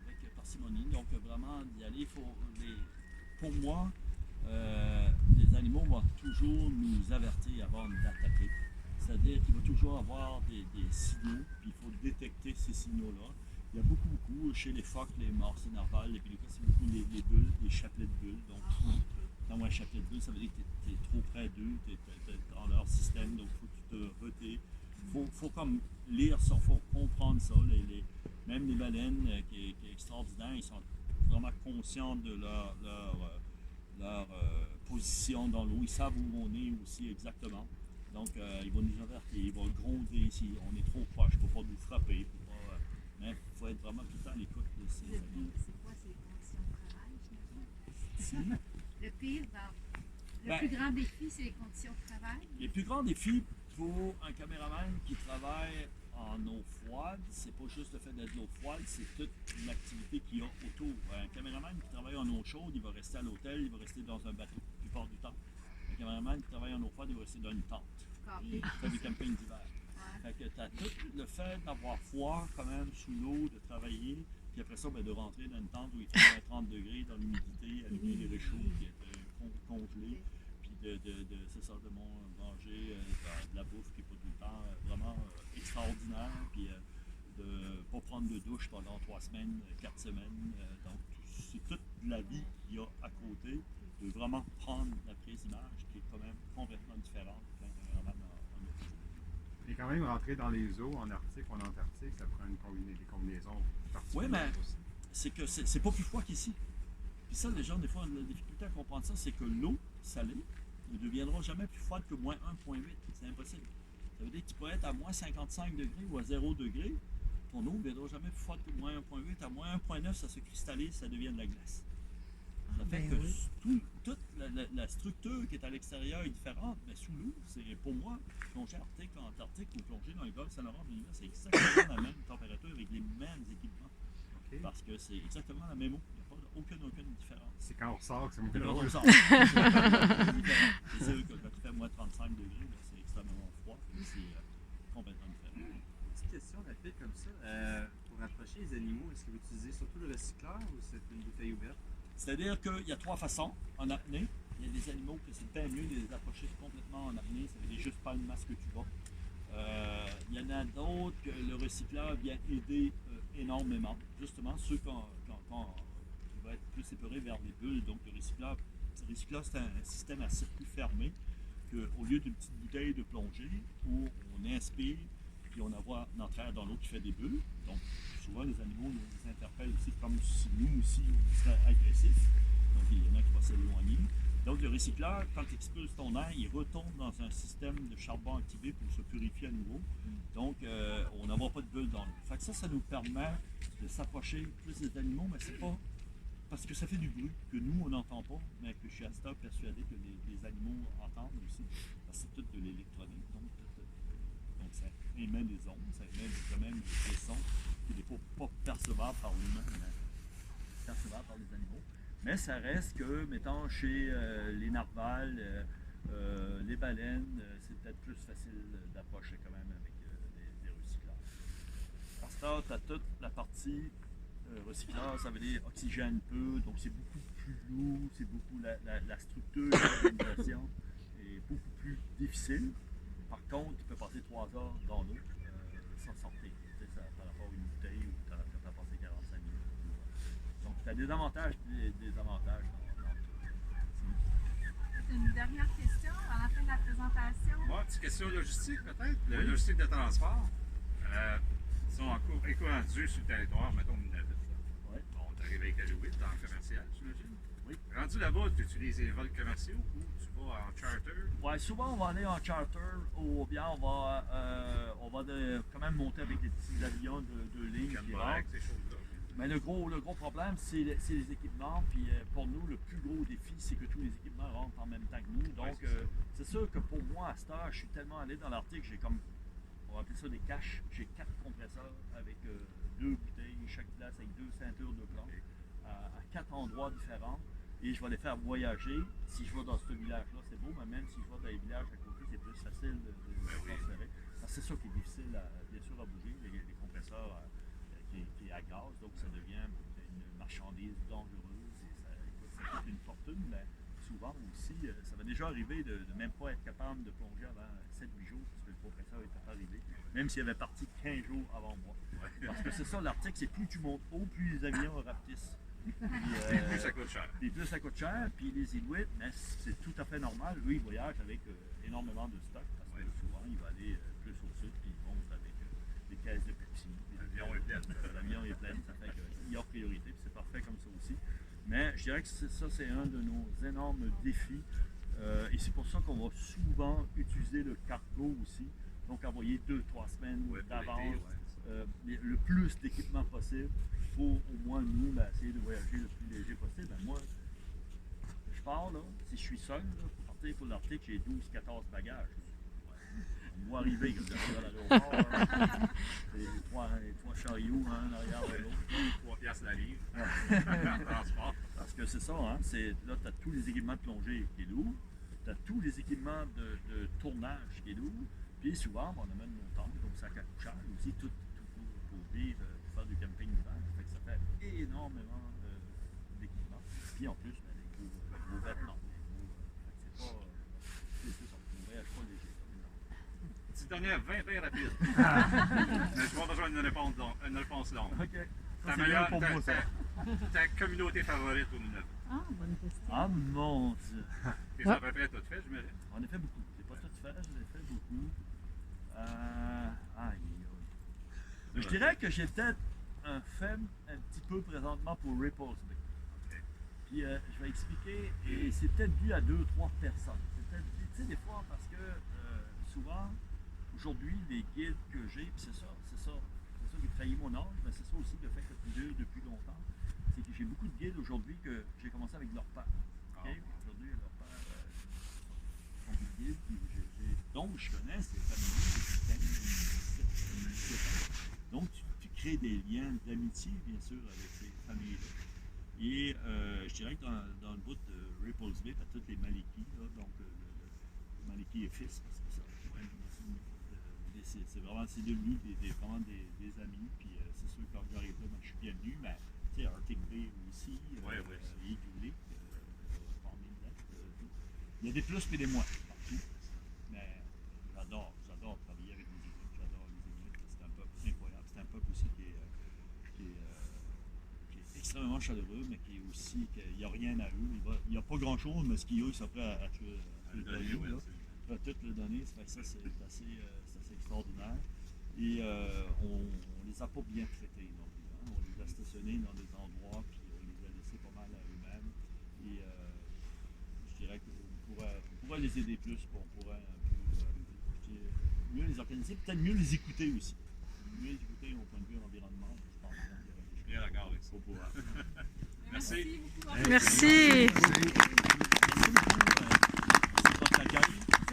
avec parcimonie. Donc, vraiment d'y aller. Pour moi, les animaux vont toujours nous avertir avant d'attaquer. C'est-à-dire qu'il va toujours avoir des signaux, puis il faut détecter ces signaux-là. Il y a beaucoup, chez les phoques, les morses narvals, les pélicans, c'est beaucoup les bulles, les chapelets de bulles. Donc, quand un chapelet de bulles, ça veut dire que tu es trop près d'eux, tu es dans leur système, donc il faut que tu te retires. Il faut comme lire ça, il faut comprendre ça. Même les baleines, qui est extraordinaire, ils sont vraiment conscients de leur position dans l'eau. Ils savent où on est aussi exactement. Donc, ils vont nous avertir, ils vont gronder si on est trop proche, il ne faut pas nous frapper. Mais il faut être vraiment tout le temps à l'écoute de ces animaux. C'est quoi ces conditions de travail, j'imagine? Le pire, le plus grand défi, c'est les conditions de travail. Les plus grands défis pour un caméraman qui travaille en eau froide, c'est pas juste le fait d'être l'eau froide, c'est toute l'activité qu'il y a autour. Un caméraman qui travaille en eau chaude, il va rester à l'hôtel, il va rester dans un bateau, la plupart du temps. Un caméraman qui travaille en eau froide, il va rester dans une tente. Il fait du camping d'hiver. Fait que tu as tout le fait d'avoir froid quand même sous l'eau, de travailler, puis après ça, ben, de rentrer dans une tente où il fait 30 degrés dans l'humidité, allumer le chaud qui est congelé, puis c'est ça, de manger de la bouffe qui n'est pas tout le temps vraiment extraordinaire, puis de ne pas prendre de douche pendant 3 semaines, 4 semaines. Donc, c'est toute la vie qu'il y a à côté, de vraiment prendre la prise d'image qui est quand même complètement différente qu'un caméraman en eau. Et quand même, rentrer dans les eaux en Arctique ou en Antarctique, ça prend des combinaisons particulières. Oui, mais c'est que c'est pas plus froid qu'ici. Puis ça, les gens, des fois, la difficulté à comprendre ça, c'est que l'eau salée ne deviendra jamais plus froide que moins 1,8. C'est impossible. Ça veut dire que tu peux être à moins 55 degrés ou à 0 degré. Ton eau ne deviendra jamais plus froide que moins 1,8. À moins 1,9, ça se cristallise, ça devient de la glace. Ça fait que toute la structure qui est à l'extérieur est différente, mais sous l'eau, c'est pour moi, plonger Arctique en Antarctique ou plonger dans le golfe Saint-Laurent, c'est exactement la même température avec les mêmes équipements. Parce que c'est exactement la même eau. Il n'y a pas aucune différence. C'est quand on ressort que c'est moins C'est drôle. sûr que quand tu fais moins 35 degrés, là, c'est extrêmement froid. C'est complètement différent. Une petite question rapide comme ça. Pour rapprocher les animaux, est-ce que vous utilisez surtout le recycleur ou c'est une bouteille ouverte? C'est-à-dire qu'il y a 3 façons en apnée. Il y a des animaux que c'est bien mieux de les approcher complètement en apnée. Ça veut dire juste pas le masque que tu vas. Il y en a d'autres que le recycleur vient aider énormément. Justement, ceux qui vont être plus séparés vers les bulles. Donc le recycleur, c'est un système à circuit fermé qu'au lieu d'une petite bouteille de plongée où on inspire puis on envoie notre air dans l'eau qui fait des bulles. Donc souvent les animaux nous interpellent aussi comme si nous aussi on serait agressifs. Donc il y en a qui vont s'éloigner. Donc le recycleur, quand tu expulses ton air, il retourne dans un système de charbon activé pour se purifier à nouveau. Donc on n'envoie pas de bulles dans l'eau. Fait que ça nous permet de s'approcher plus des animaux, mais c'est pas parce que ça fait du bruit que nous on n'entend pas, mais que je suis à ce temps persuadé que les animaux entendent aussi. Parce que c'est tout de l'électronique. Donc ça émet des ondes, ça émet quand même des sons qui n'est pas percevables par l'humain, mais percevables par les animaux. Mais ça reste que, mettons, chez les narvals, les baleines, c'est peut-être plus facile d'approcher quand même avec des recycleurs. Parce que tu as toute la partie recycleur, ça veut dire oxygène peu, donc c'est beaucoup plus lourd, c'est beaucoup la structure de l'organisation est beaucoup plus difficile. Par contre, tu peux passer 3 heures dans l'eau sans sortir. Par rapport à une bouteille où tu as passé 45 minutes. Donc, tu as des avantages et des désavantages dans tout. Une dernière question à la fin de la présentation. Moi, petite question logistique peut-être. La logistique de transport. Ils sont en cours éco-rendu sur le territoire, mettons une navette. Oui. Bon, tu arrives avec Alouette en commercial, j'imagine. Oui. Rendu là-bas, tu utilises les vols commerciaux ou tu vas en charter? Ouais, souvent on va aller en charter ou bien on va quand même monter avec des petits avions de ligne qui rentrent. Avec ces choses-là. Mais le gros problème, c'est les équipements. Puis pour nous, le plus gros défi, c'est que tous les équipements rentrent en même temps que nous. Donc, c'est sûr que pour moi, à cette heure, je suis tellement allé dans l'Arctique, j'ai comme, on va appeler ça des caches. J'ai 4 compresseurs avec 2 bouteilles, chaque place avec 2 ceintures de plomb à 4 endroits différents. Et je vais les faire voyager. Si je vais dans ce village-là, c'est beau, mais même si je vais dans les villages à côté, c'est plus facile de transférer. Parce que c'est ça qui est difficile, bien sûr, à bouger, les compresseurs qui est à gaz, donc ça devient une marchandise dangereuse et ça coûte une fortune, mais souvent aussi, ça va déjà arriver de même pas être capable de plonger avant 7-8 jours parce que le compresseur n'est pas arrivé, même s'il avait parti 15 jours avant moi. Parce que c'est ça, l'Arctique, c'est plus tu montes haut, plus les avions rapetissent. Et plus ça coûte cher. Puis plus ça coûte cher, puis les Inuits, mais c'est tout à fait normal. Eux, ils voyagent avec énormément de stock parce que souvent, ils vont aller plus au sud, puis ils montent avec des caisses de Pepsi. L'avion est plein. L'avion est plein, ça fait qu'il y a priorité, puis c'est parfait comme ça aussi. Mais je dirais que ça, c'est un de nos énormes défis. Et c'est pour ça qu'on va souvent utiliser le cargo aussi. Donc, envoyer 2-3 semaines d'avance, le plus d'équipement possible pour au moins nous essayer de voyager le plus léger possible. Ben, moi, je pars, là, si je suis seul, là, pour partir pour l'Arctique, j'ai 12-14 bagages. On voit arriver quand j'arrive à l'aéroport. Les 3 chariots, un derrière l'autre. 3 piastres la livre. Transport. Parce que c'est ça, hein, là, tu as tous les équipements de plongée qui est lourd, tu as tous les équipements de tournage qui est lourd, puis souvent, on amène nos tentes, donc ça coûte cher aussi, tout pour vivre, pour faire du camping d'hiver. Ça fait que ça fait énormément d'équipements. Puis en plus, ben, les gros vêtements. C'est pas. C'est ça, on voyage pas léger. Petite dernière 20 rapide. Mais je vais besoin d'une réponse longue. OK. Ta meilleure, ta communauté favorite au Nunavut. Ah, bonne question. Ah mon Dieu! T'es à peu près tout fait, j'imagine. On a fait beaucoup. J'ai pas tout fait, je l'ai fait beaucoup. Je dirais que j'ai peut-être un faible un petit peu présentement pour Repulse Bay. Puis je vais expliquer, et c'est peut-être dû à 2 ou 3 personnes. C'est peut-être dû, tu sais, des fois, parce que souvent, aujourd'hui, les guides que j'ai, puis c'est ça qui trahit mon âge, mais c'est ça aussi le fait que je depuis longtemps, c'est que j'ai beaucoup de guides aujourd'hui que j'ai commencé avec leur père. Okay? Aujourd'hui, leur père sont des guides, puis donc je connais ces familles. Donc tu crées des liens d'amitié, bien sûr, avec ces familles-là. Et je dirais que dans le bout de Ripples Bay, tu as toutes les Maliki, là, donc le Maliki et fils, parce que ça, ouais, c'est vraiment, c'est devenu vraiment des amis, puis c'est sûr que quand j'arrive là, moi, je suis bienvenu, mais tu sais, Arctic Bay aussi, Eagle Lake, il y a des plus et des moins partout, mais j'adore travailler avec les Inuits, j'adore les Inuits, c'est un peuple incroyable, c'est un peuple aussi qui est extrêmement chaleureux, mais qui est aussi, il n'y a rien à eux, il n'y a pas grand-chose, mais ce qu'il y a, ils sont prêts à tout le donner, à tout le donner, ça c'est assez extraordinaire. Et on les a pas bien traités non plus, hein. On les a stationnés dans des endroits, puis on les a laissés pas mal à eux-mêmes. Et je dirais qu'on pourrait les aider plus, puis on pourrait un peu mieux les organiser, peut-être mieux les écouter aussi. Mieux les écouter au point de vue environnement, je pense que je suis bien d'accord avec ça. Merci. Merci. Vous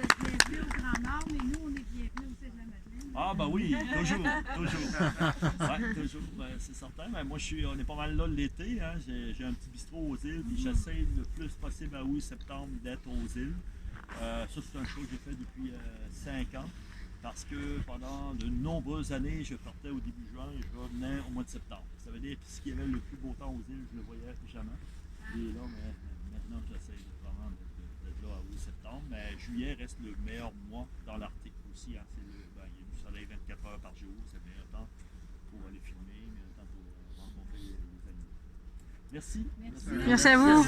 êtes bienvenus au Grand Nord, mais nous, on est bienvenus au Îles-de-la-Madeleine. Ah, ben oui, toujours. Ouais, toujours, ben, c'est certain. Ben, moi, on est pas mal là l'été. Hein. J'ai un petit bistrot aux îles, puis j'essaie le plus possible à août, septembre d'être aux îles. Ça, c'est un choix que j'ai fait depuis 5 ans, parce que pendant de nombreuses années, je partais au début juin et je revenais au mois de septembre. Ça veut dire que ce qui avait le plus beau temps aux îles, je le voyais jamais. Et là, maintenant, j'essaie vraiment d'être là à août, septembre. Mais juillet reste le meilleur mois dans l'Arctique aussi. Hein. Il y a du soleil 24 heures par jour. C'est le meilleur temps pour aller filmer, le meilleur temps pour rencontrer les amis. Merci. Merci à vous.